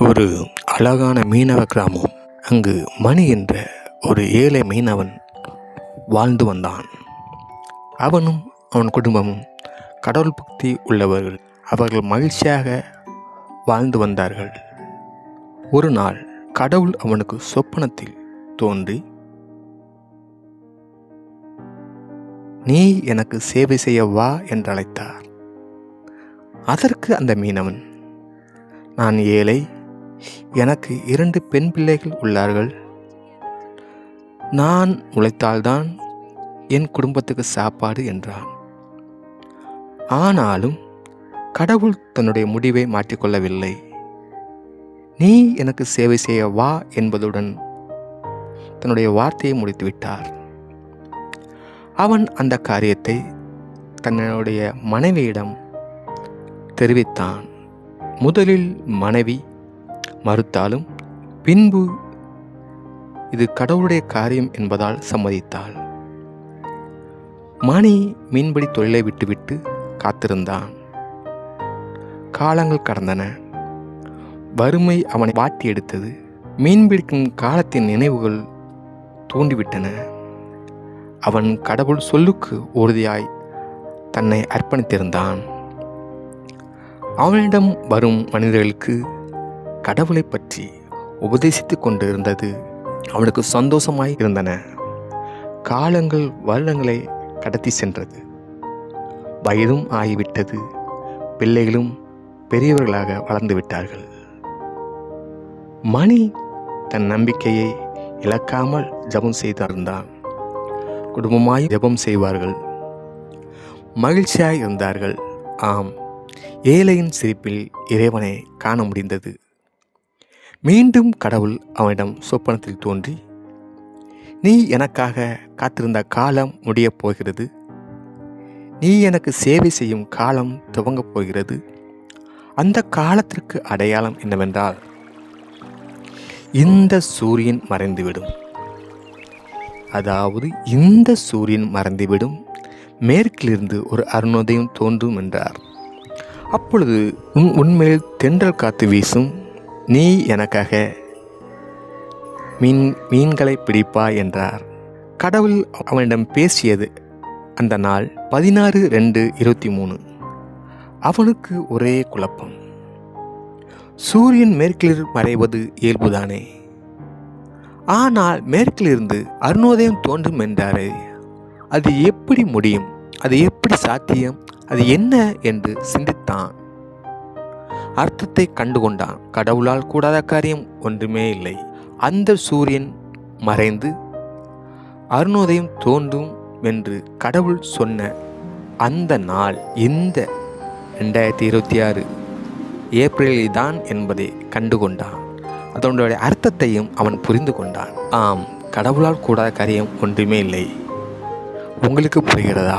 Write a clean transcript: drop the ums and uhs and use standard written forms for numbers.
ஒரு அழகான மீனவ கிராமம். அங்கு மணி என்ற ஒரு ஏழை மீனவன் வாழ்ந்து வந்தான். அவனும் அவன் குடும்பமும் கடவுள் பக்தி உள்ளவர்கள். அவர்கள் மகிழ்ச்சியாக வாழ்ந்து வந்தார்கள். ஒரு நாள் கடவுள் அவனுக்கு சொப்பனத்தில் தோன்றி, நீ எனக்கு சேவை செய்ய வா என்று அழைத்தார். அதற்கு அந்த மீனவன், நான் ஏழை, எனக்கு 2 பெண் பிள்ளைகள் உள்ளார்கள். நான் உழைத்தால்தான் என் குடும்பத்துக்கு சாப்பாடு என்றான். ஆனாலும் கடவுள் தன்னுடைய முடிவை மாற்றிக்கொள்ளவில்லை. நீ எனக்கு சேவை செய்ய வா என்பதுடன் தன்னுடைய வார்த்தையை முடித்துவிட்டார். அவன் அந்த காரியத்தை தன்னுடைய மனைவியிடம் தெரிவித்தான். முதலில் மனைவி மறுத்தாலும் பின்பு இது கடவுளுடைய காரியம் என்பதால் சம்மதித்தாள். மணி மீன்பிடி தொழிலை விட்டுவிட்டு காத்திருந்தான். காலங்கள் கடந்தன. வறுமை அவனை வாட்டி எடுத்தது. மீன்பிடிக்கும் காலத்தின் நினைவுகள் தூண்டிவிட்டன. அவன் கடவுள் சொல்லுக்கு உறுதியாய் தன்னை அர்ப்பணித்திருந்தான். அவனிடம் வரும் மனிதர்களுக்கு கடவுளை பற்றி உபதேசித்து கொண்டு இருந்தது அவனுக்கு சந்தோஷமாய் இருந்தன. காலங்கள் வருடங்களை கடத்தி சென்றது. வயதும் ஆகிவிட்டது. பிள்ளைகளும் பெரியவர்களாக வளர்ந்து விட்டார்கள். மணி தன் நம்பிக்கையை இழக்காமல் ஜெபம் செய்திருந்தான். குடும்பமாய் ஜெபம் செய்வார்கள். மகிழ்ச்சியாய் இருந்தார்கள். ஆம், ஏழையின் சிரிப்பில் இறைவனை காண முடிந்தது. மீண்டும் கடவுள் அவனிடம் சொப்பனத்தில் தோன்றி, நீ எனக்காக காத்திருந்த காலம் முடியப் போகிறது. நீ எனக்கு சேவை செய்யும் காலம் துவங்கப் போகிறது. அந்த காலத்திற்கு அடையாளம் என்னவென்றால், இந்த சூரியன் மறைந்துவிடும். அதாவது இந்த சூரியன் மறைந்துவிடும், மேற்கிலிருந்து ஒரு அருணோதயம் தோன்றும் என்றார். அப்பொழுது உன்மேல் தென்றல் காத்து வீசும். நீ எனக்காக மீன்களை பிடிப்பாய் என்றார். கடவுள் அவனிடம் பேசியது அந்த நாள் 16/2/23. அவனுக்கு ஒரே குழப்பம். சூரியன் மேற்கில் மறைவது இயல்புதானே, ஆனால் மேற்கிலிருந்து அருணோதயம் தோன்றும் என்றாரே, அது எப்படி முடியும்? அது எப்படி சாத்தியம்? அது என்ன என்று சிந்தித்தான். அர்த்தத்தை கண்டுகொண்டான். கடவுளால் கூடாத காரியம் ஒன்றுமே இல்லை. அந்த சூரியன் மறைந்து அருணோதயம் தோன்றும் என்று கடவுள் சொன்ன அந்த நாள் இந்த 2026 ஏப்ரலில் தான் என்பதை கண்டுகொண்டான். அதனுடைய அர்த்தத்தையும் அவன் புரிந்து கொண்டான். ஆம், கடவுளால் கூடாத காரியம் ஒன்றுமே இல்லை. உங்களுக்கு புரிகிறதா?